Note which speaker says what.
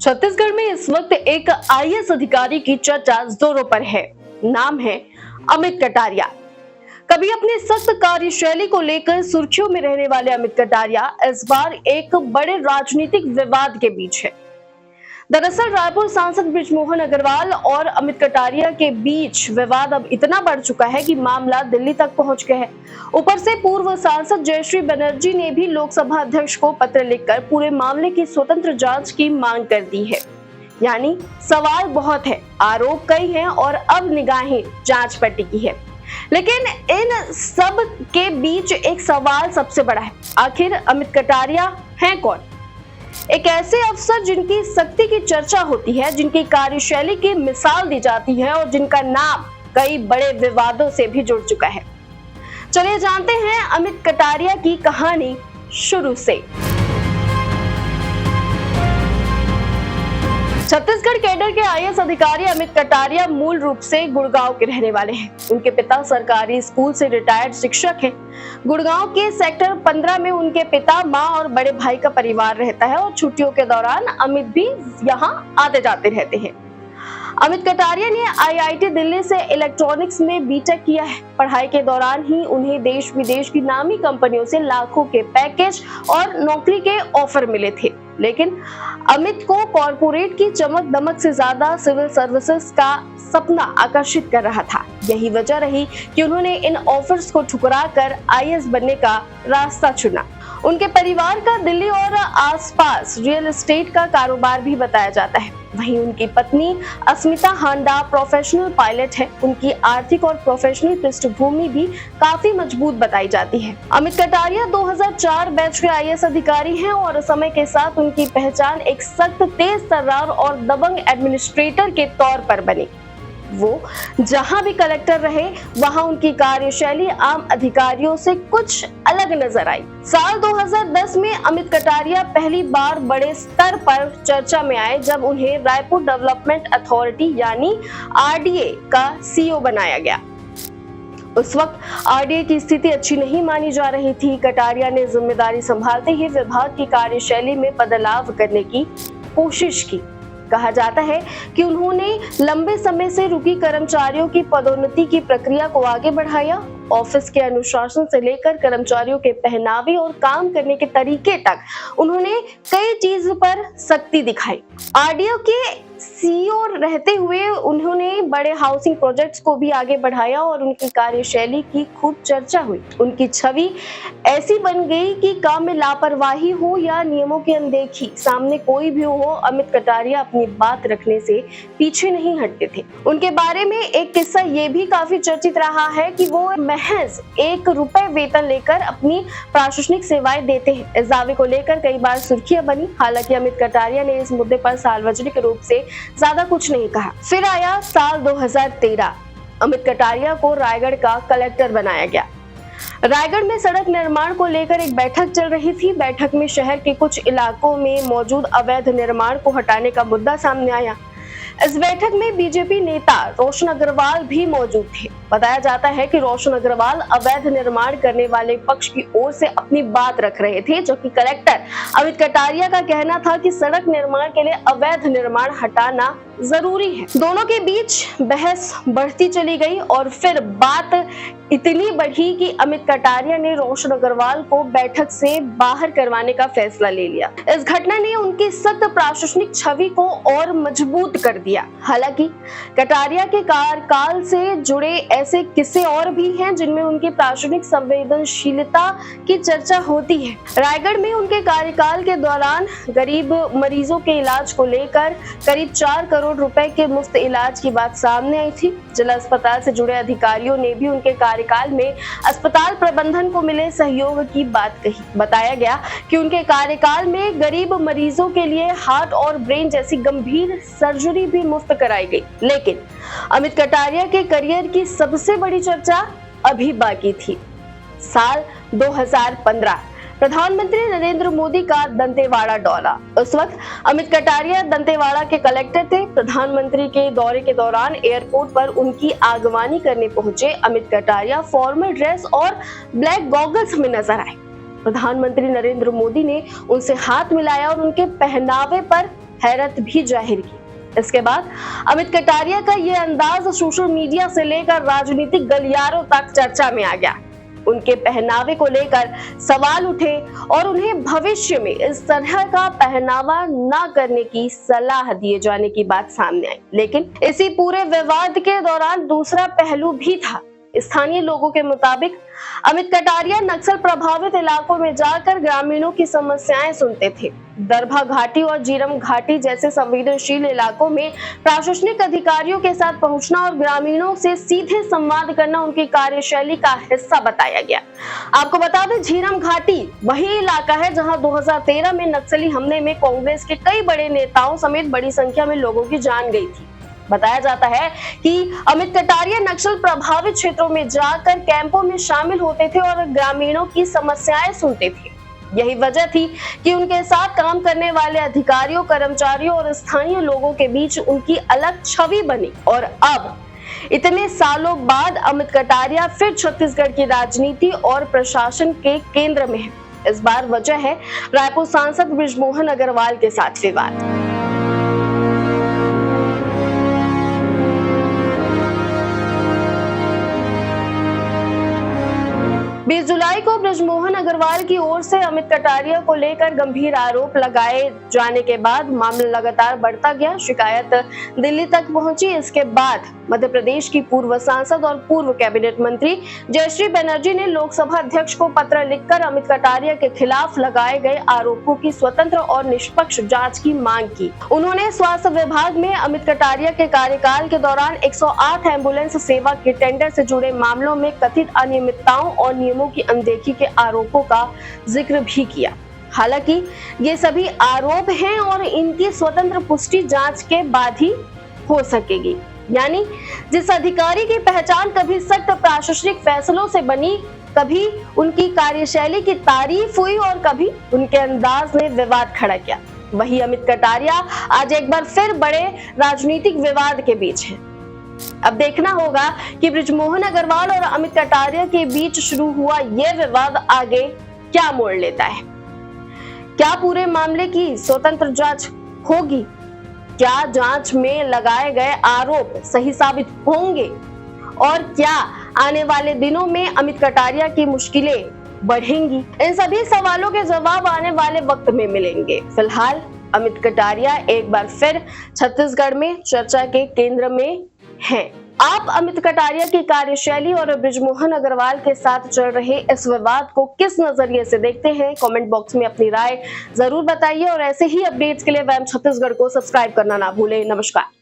Speaker 1: छत्तीसगढ़ में इस वक्त एक आईएएस अधिकारी की चर्चा जोरों पर है। नाम है अमित कटारिया। कभी अपनी सख्त कार्यशैली को लेकर सुर्खियों में रहने वाले अमित कटारिया इस बार एक बड़े राजनीतिक विवाद के बीच है। दरअसल रायपुर सांसद बृजमोहन अग्रवाल और अमित कटारिया के बीच विवाद अब इतना बढ़ चुका है कि मामला दिल्ली तक पहुंच गया है। ऊपर से पूर्व सांसद जयश्री बनर्जी ने भी लोकसभा अध्यक्ष को पत्र लिखकर पूरे मामले की स्वतंत्र जांच की मांग कर दी है। यानी सवाल बहुत है, आरोप कई हैं और अब निगाहें जांच पर टिकी है। लेकिन इन सब के बीच एक सवाल सबसे बड़ा है, आखिर अमित कटारिया हैं कौन? एक ऐसे अफसर जिनकी सख्ती की चर्चा होती है, जिनकी कार्यशैली की मिसाल दी जाती है और जिनका नाम कई बड़े विवादों से भी जुड़ चुका है। चलिए जानते हैं अमित कटारिया की कहानी शुरू से। छत्तीसगढ़ कैडर के आईएएस अधिकारी अमित कटारिया मूल रूप से गुड़गांव के रहने वाले हैं। उनके पिता सरकारी स्कूल से रिटायर्ड शिक्षक हैं। गुड़गांव के सेक्टर 15 में उनके पिता, मां और बड़े भाई का परिवार रहता है और छुट्टियों के दौरान अमित भी यहां आते जाते रहते हैं। अमित कटारिया ने आईआईटी दिल्ली से इलेक्ट्रॉनिक्स में बीटेक किया है। पढ़ाई के दौरान ही उन्हें देश विदेश की नामी कंपनियों से लाखों के पैकेज और नौकरी के ऑफर मिले थे। लेकिन अमित को कॉर्पोरेट की चमक दमक से ज्यादा सिविल सर्विसेज का सपना आकर्षित कर रहा था। यही वजह रही कि उन्होंने इन ऑफर्स को ठुकराकर आईएएस बनने का रास्ता चुना। उनके परिवार का दिल्ली और आसपास रियल एस्टेट का कारोबार भी बताया जाता है। वहीं उनकी पत्नी अस्मिता हांडा प्रोफेशनल पायलट है। उनकी आर्थिक और प्रोफेशनल पृष्ठभूमि भी काफी मजबूत बताई जाती है। अमित कटारिया 2004 बैच के आईएएस अधिकारी हैं और समय के साथ उनकी पहचान एक सख्त, तेज तर्रार और दबंग एडमिनिस्ट्रेटर के तौर पर बनी। वो जहां भी कलेक्टर रहे वहां उनकी कार्यशैली आम अधिकारियों से कुछ अलग नजर आई। साल 2010 में अमित कटारिया पहली बार बड़े स्तर पर चर्चा में आए जब उन्हें रायपुर डेवलपमेंट अथॉरिटी यानी आरडीए का सीईओ बनाया गया। उस वक्त आरडीए की स्थिति अच्छी नहीं मानी जा रही थी। कटारिया ने जिम्मेदारी संभालते ही विभाग की कार्यशैली में बदलाव करने की कोशिश की। कहा जाता है कि उन्होंने लंबे समय से रुकी कर्मचारियों की पदोन्नति की प्रक्रिया को आगे बढ़ाया। ऑफिस के अनुशासन से लेकर कर्मचारियों के पहनावे और काम करने के तरीके तक उन्होंने कई चीजों पर सख्ती दिखाई। आरडीओ के सीईओ रहते हुए उन्होंने बड़े हाउसिंग प्रोजेक्ट्स को भी आगे बढ़ाया और उनकी कार्यशैली की खूब चर्चा हुई। उनकी छवि ऐसी बन गई कि काम में लापरवाही हो या नियमों की अनदेखी, सामने कोई भी हो, अमित कटारिया अपनी बात रखने से पीछे नहीं हटते थे। उनके बारे में एक किस्सा ये भी काफी चर्चित रहा है कि वो महज ₹1 वेतन लेकर अपनी प्रशासनिक सेवाएं देते हैं। इस दावे को लेकर कई बार सुर्खियां बनी। हालांकि अमित कटारिया ने इस मुद्दे पर सार्वजनिक रूप से ज्यादा कुछ नहीं कहा। फिर आया साल 2013। अमित कटारिया को रायगढ़ का कलेक्टर बनाया गया। रायगढ़ में सड़क निर्माण को लेकर एक बैठक चल रही थी। बैठक में शहर के कुछ इलाकों में मौजूद अवैध निर्माण को हटाने का मुद्दा सामने आया। इस बैठक में बीजेपी नेता रोशन अग्रवाल भी मौजूद थे। बताया जाता है कि रोशन अग्रवाल अवैध निर्माण करने वाले पक्ष की ओर से अपनी बात रख रहे थे, जबकि कलेक्टर अमित कटारिया का कहना था कि सड़क निर्माण के लिए अवैध निर्माण हटाना जरूरी है। दोनों के बीच बहस बढ़ती चली गई और फिर बात इतनी बढ़ी कि अमित कटारिया ने रोशन अग्रवाल को बैठक से बाहर करवाने का फैसला ले लिया। इस घटना ने उनकी सख्त प्रशासनिक छवि को और मजबूत कर दिया। हालांकि कटारिया के कार्यकाल से जुड़े ऐसे किस्से और भी हैं जिनमें उनकी प्रशासनिक संवेदनशीलता की चर्चा होती है। रायगढ़ में उनके कार्यकाल के दौरान गरीब मरीजों के इलाज को लेकर करीब 4 करोड़ रुपए के मुफ्त इलाज की बात सामने आई थी। जिला अस्पताल से जुड़े अधिकारियों ने भी उनके कार्यकाल में अस्पताल प्रबंधन को मिले सहयोग की बात कही। बताया गया कि उनके कार्यकाल में गरीब मरीजों के लिए हार्ट और ब्रेन जैसी गंभीर सर्जरी भी मुफ्त कराई गई। लेकिन अमित कटारिया के करियर की सबसे बड़ी चर्चा अभी बाकी थी। साल 2015 प्रधानमंत्री नरेंद्र मोदी का दंतेवाड़ा दौरा। उस वक्त अमित कटारिया दंतेवाड़ा के कलेक्टर थे। प्रधानमंत्री के दौरे के दौरान एयरपोर्ट पर उनकी आगवानी करने पहुंचे अमित कटारिया फॉर्मल ड्रेस और ब्लैक गॉगल्स में नजर आए। प्रधानमंत्री नरेंद्र मोदी ने उनसे हाथ मिलाया और उनके पहनावे पर हैरत भी जाहिर की। इसके बाद अमित कटारिया का ये अंदाज सोशल मीडिया से लेकर राजनीतिक गलियारों तक चर्चा में आ गया। उनके पहनावे को लेकर सवाल उठे और उन्हें भविष्य में इस तरह का पहनावा न करने की सलाह दिए जाने की बात सामने आई। लेकिन इसी पूरे विवाद के दौरान दूसरा पहलू भी था। स्थानीय लोगों के मुताबिक अमित कटारिया नक्सल प्रभावित इलाकों में जाकर ग्रामीणों की समस्याएं सुनते थे। दरभा घाटी और जीरम घाटी जैसे संवेदनशील इलाकों में प्रशासनिक अधिकारियों के साथ पहुंचना और ग्रामीणों से सीधे संवाद करना उनकी कार्यशैली का हिस्सा बताया गया। आपको बता दें, झीरम घाटी वही इलाका है जहां 2013 में नक्सली हमले में कांग्रेस के कई बड़े नेताओं समेत बड़ी संख्या में लोगों की जान गई थी। बताया जाता है कि अमित कटारिया नक्सल प्रभावित क्षेत्रों में जाकर कैंपों में शामिल होते थे और ग्रामीणों की समस्याएं सुनते थे। यही वजह थी कि उनके साथ काम करने वाले अधिकारियों, कर्मचारियों और स्थानीय लोगों के बीच उनकी अलग छवि बनी। और अब इतने सालों बाद अमित कटारिया फिर छत्तीसगढ़ की राजनीति और प्रशासन के केंद्र में है। इस बार वजह है रायपुर सांसद बृजमोहन अग्रवाल के साथ विवाद। 20 जुलाई को बृजमोहन अग्रवाल की ओर से अमित कटारिया को लेकर गंभीर आरोप लगाए जाने के बाद मामला लगातार बढ़ता गया। शिकायत दिल्ली तक पहुंची। इसके बाद मध्य प्रदेश की पूर्व सांसद और पूर्व कैबिनेट मंत्री जयश्री बनर्जी ने लोकसभा अध्यक्ष को पत्र लिखकर अमित कटारिया के खिलाफ लगाए गए आरोपों की स्वतंत्र और निष्पक्ष जांच की मांग की। उन्होंने स्वास्थ्य विभाग में अमित कटारिया के कार्यकाल के दौरान 108 एम्बुलेंस सेवा के टेंडर से जुड़े मामलों में कथित अनियमितताओं और नियमों की अनदेखी के आरोपों का जिक्र भी किया। हालांकि ये सभी आरोप हैं और इनकी स्वतंत्र पुष्टि जांच के बाद ही हो सकेगी। यानी जिस अधिकारी की पहचान कभी सख्त प्रशासनिक फैसलों से बनी, कभी उनकी कार्यशैली की तारीफ हुई और कभी उनके अंदाज ने विवाद खड़ा किया, वही अमित कटारिया आज एक बार फिर बड़े राजनीतिक विवाद के बीच है। अब देखना होगा कि बृजमोहन अग्रवाल और अमित कटारिया के बीच शुरू हुआ यह विवाद आगे क्या मोड़ लेता है। क्या पूरे मामले की स्वतंत्र जांच होगी? क्या जांच में लगाए गए आरोप सही साबित होंगे? और क्या आने वाले दिनों में अमित कटारिया की मुश्किलें बढ़ेंगी? इन सभी सवालों के जवाब आने वाले वक्त में मिलेंगे। फिलहाल अमित कटारिया एक बार फिर छत्तीसगढ़ में चर्चा के केंद्र में हैं। आप अमित कटारिया की कार्यशैली और बृजमोहन अग्रवाल के साथ चल रहे इस विवाद को किस नजरिए से देखते हैं? कमेंट बॉक्स में अपनी राय जरूर बताइए और ऐसे ही अपडेट्स के लिए वैम छत्तीसगढ़ को सब्सक्राइब करना ना भूलें। नमस्कार।